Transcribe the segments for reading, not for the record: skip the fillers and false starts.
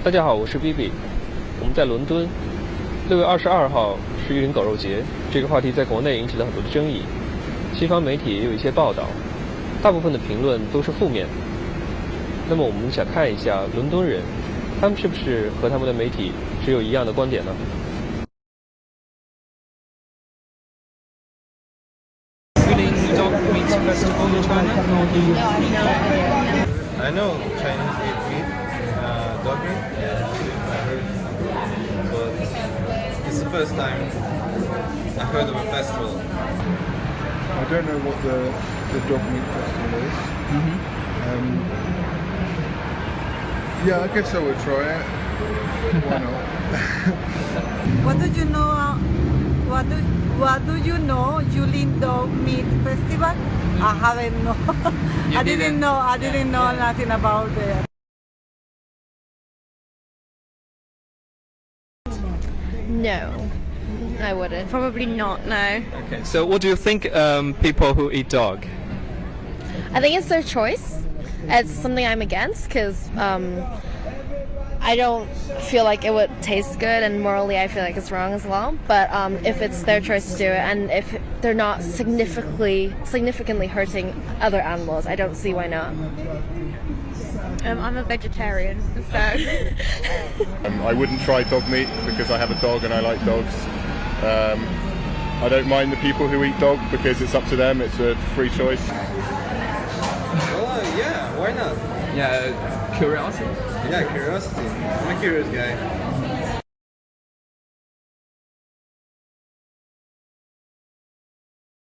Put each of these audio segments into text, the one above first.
大家好，我是 BB， 我们在伦敦。6月22号是玉林狗肉节，这个话题在国内引起了很多的争议，西方媒体也有一些报道，大部分的评论都是负面。那么我们想看一下伦敦人，他们是不是和他们的媒体持有一样的观点呢？Yulin Dog Meat Festival in China? I know Chinese eat meat, dog meat. I heard, but it's the first time I heard of a festival. I don't know what the dog meat festival is. Yeah, I guess I would try it. Why not? What do you know? What do you know? Yulin Dog Meat Festival? I haven't know. I didn't know. I didn't know nothing about it. No, I wouldn't. Probably not, no. Okay, so what do you think people who eat dog? I think it's their choice. It's something I'm against because I don't feel like it would taste good, and morally I feel like it's wrong as well. But if it's their choice to do it, and if they're not significantly hurting other animals, I don't see why not. I'm a vegetarian, so... I wouldn't try dog meat because I have a dog and I like dogs. I don't mind the people who eat dog because it's up to them, it's a free choice. Oh yeah, why not? Yeah, curiosity. Yeah, curiosity. I'm a curious guy.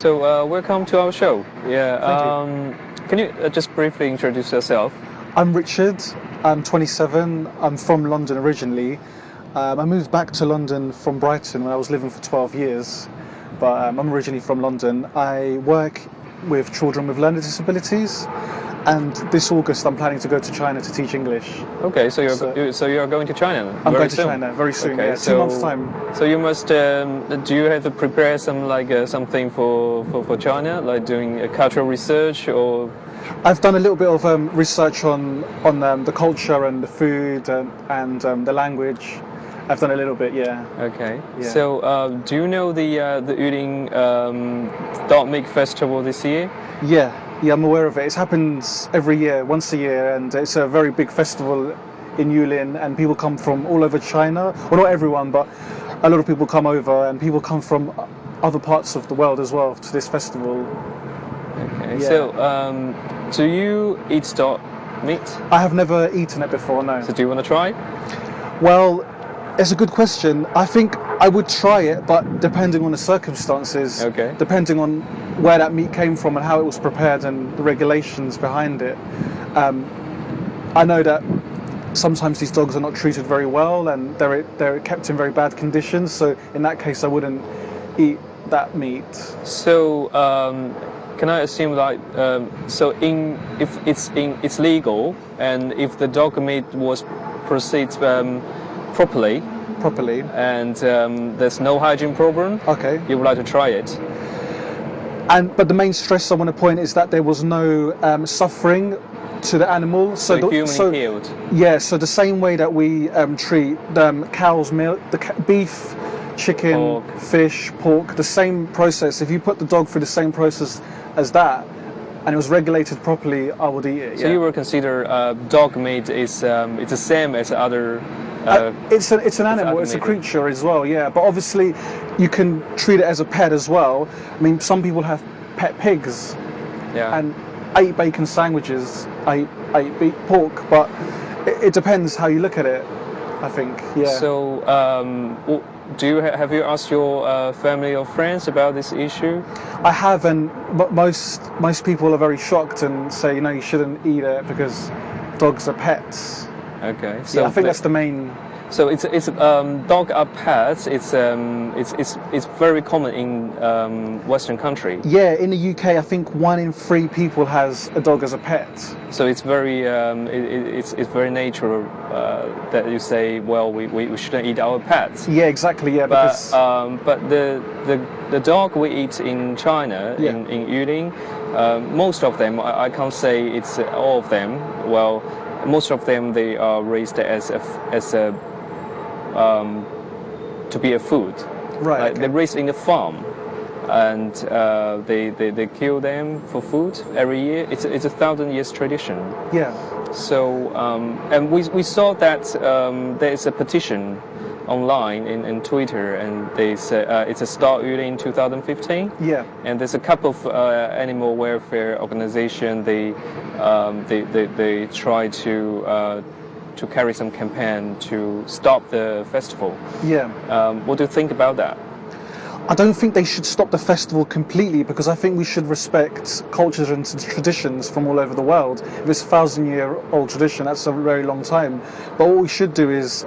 So welcome to our show. Yeah. Can you just briefly introduce yourself? I'm Richard, I'm 27, I'm from London originally. I moved back to London from Brighton when I was living for 12 years, but I'm originally from London. I work with children with learning disabilities, and this August I'm planning to go to China to teach English. Okay, so you're going to China I'm very going to soon. China very soon, Okay, yeah, 2 months' time. So you must, do you have to prepare some something for China, like doing a cultural research or? I've done a little bit of research on the culture and the food and the language. I've done a little bit, yeah. Okay. Yeah. So do you know the Yulin Dog Meat Festival this year? Yeah, I'm aware of it. It happens every year, once a year, and it's a very big festival in Yulin, and people come from all over China. Well, not everyone, but a lot of people come over, and people come from other parts of the world as well to this festival. Okay. Yeah. So do you eat dog meat? I have never eaten it before, no. So do you want to try? Well, it's a good question. I think I would try it, but depending on the circumstances, Okay. depending on where that meat came from and how it was prepared and the regulations behind it. I know that sometimes these dogs are not treated very well and they're kept in very bad conditions, so in that case I wouldn't eat that meat. So can I assume like if it's legal, and if the dog meat was proceeds properly, and there's no hygiene problem, Okay. you would like to try it? But the main stress I want to point is that there was no suffering to the animal. So human killed. Yeah, so the same way that we treat cow's milk, beef, chicken, Pork. fish, pork, the same process. If you put the dog through the same process as that, and it was regulated properly, I would eat it. So yeah. you would consider dog meat is it's the same as other. It's an animal, it's a creature as well, yeah. But obviously, you can treat it as a pet as well. I mean, some people have pet pigs, Yeah. and I eat bacon sandwiches. I eat pork, but it depends how you look at it, I think. Yeah. So have you asked your family or friends about this issue? I have, and most people are very shocked and say, you know, you shouldn't eat it because dogs are pets. Okay. So yeah, I think that's the main. So it's dog are pets. It's very common in Western country. Yeah, in the UK, I think 1 in 3 people has a dog as a pet. So it's very it's very natural that you say, well, we shouldn't eat our pets. Yeah, exactly. Yeah, but the dog we eat in China, Yeah. in Yulin, most of them, I can't say it's all of them. Well, most of them they are raised as a to be a food. Right. Like Okay. they're raised in a farm, and they kill them for food every year. It's a 1,000 years tradition. Yeah. So and we saw that there is a petition online in Twitter, and they say it's a Start Yulin 2015. Yeah. And there's a couple of animal welfare organizations. They try to carry some campaign to stop the festival. Yeah. What do you think about that? I don't think they should stop the festival completely, because I think we should respect cultures and traditions from all over the world. If it's a 1,000-year-old tradition, that's a very long time. But what we should do is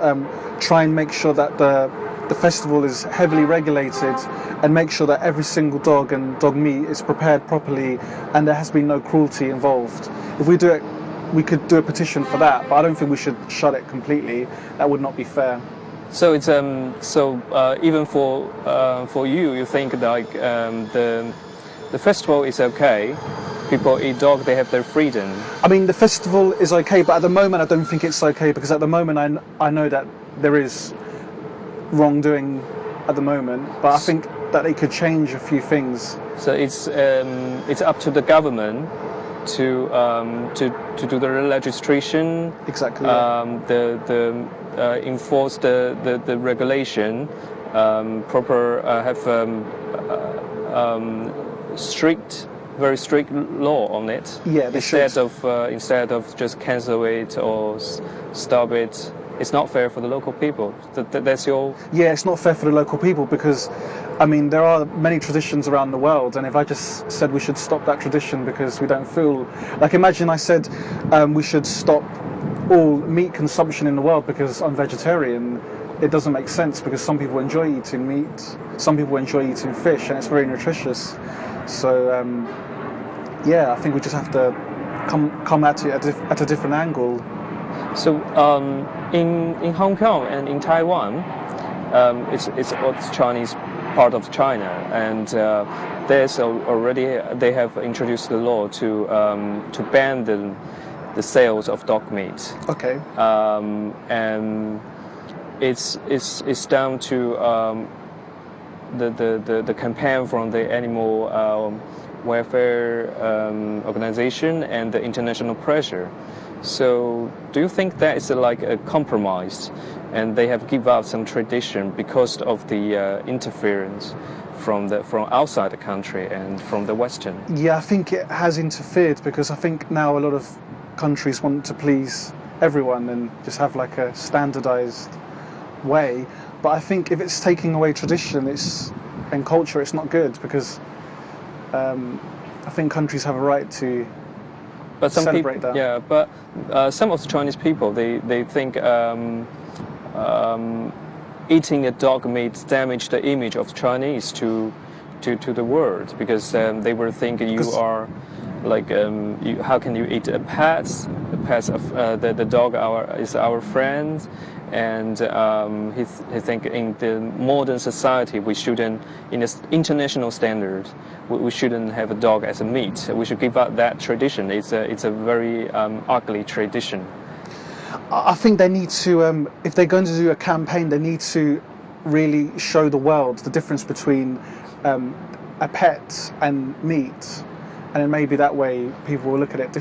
try and make sure that the festival is heavily regulated, and make sure that every single dog and dog meat is prepared properly, and there has been no cruelty involved. If we do it, we could do a petition for that, but I don't think we should shut it completely. That would not be fair. So it's even for you think like the festival is okay. People eat dog, they have their freedom. I mean, the festival is okay, but at the moment I don't think it's okay, because at the moment I know that there is wrongdoing at the moment, but I think that they could change a few things. So it's up to the government to do the registration. Exactly. Yeah. Enforce the regulation, proper have very strict law on it. Yeah, they should. Instead of just cancel it or stop it. It's not fair for the local people. That's your... Yeah, it's not fair for the local people, because, I mean, there are many traditions around the world, and if I just said we should stop that tradition because we don't feel... Like, imagine I said we should stop all meat consumption in the world because I'm vegetarian. It doesn't make sense, because some people enjoy eating meat, some people enjoy eating fish, and it's very nutritious. So, yeah, I think we just have to come at it at a different angle. So in Hong Kong and in Taiwan, it's Chinese part of China, and there's already they have introduced the law to ban the sales of dog meat. Okay. And it's down to the campaign from the animal welfare organization and the international pressure. So do you think that is like a compromise, and they have give up some tradition because of the interference from outside the country and from the Western? Yeah, I think it has interfered, because I think now a lot of countries want to please everyone and just have like a standardized way. But I think if it's taking away tradition and culture, it's not good, because I think countries have a right to celebrate that. Yeah, but some of the Chinese people they think eating a dog meat damage the image of Chinese to the world, because they were thinking you are like how can you eat a pet? The pets of the dog is our friend, and he think in the modern society we shouldn't, in an international standard, we shouldn't have a dog as a meat. We should give up that tradition. It's a very ugly tradition. I think they need to, if they're going to do a campaign, they need to really show the world the difference between a pet and meat, and then maybe that way people will look at it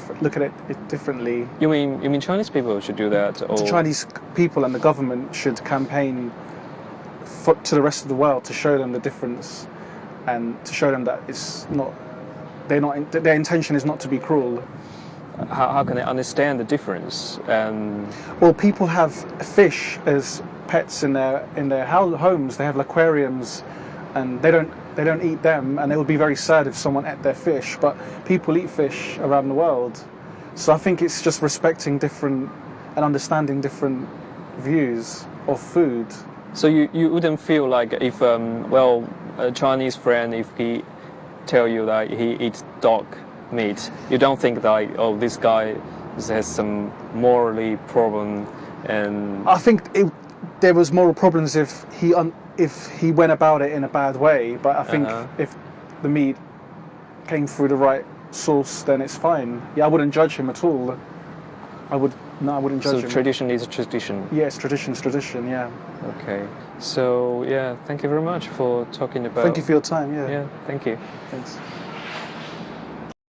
differently. You mean Chinese people should do that? Or? The Chinese people and the government should campaign to the rest of the world to show them the difference, and to show them that it's not. Their intention is not to be cruel. How can they understand the difference? Well, people have fish as pets in their homes. They have aquariums, and they don't eat them, and it would be very sad if someone ate their fish. But people eat fish around the world, so I think it's just respecting different and understanding different views of food. So you wouldn't feel like if a Chinese friend, if he tell you that he eats dog meat, you don't think like, oh, this guy has some morally problem? And I think there was moral problems if he went about it in a bad way, but I think if the meat came through the right source, then it's fine. Yeah, I wouldn't judge him at all. I would No, I wouldn't judge So him. tradition is tradition. Yes, tradition's tradition. Yeah. Okay. So yeah, thank you very much for talking about. Thank you for your time. Yeah. Yeah, thank you. Thanks.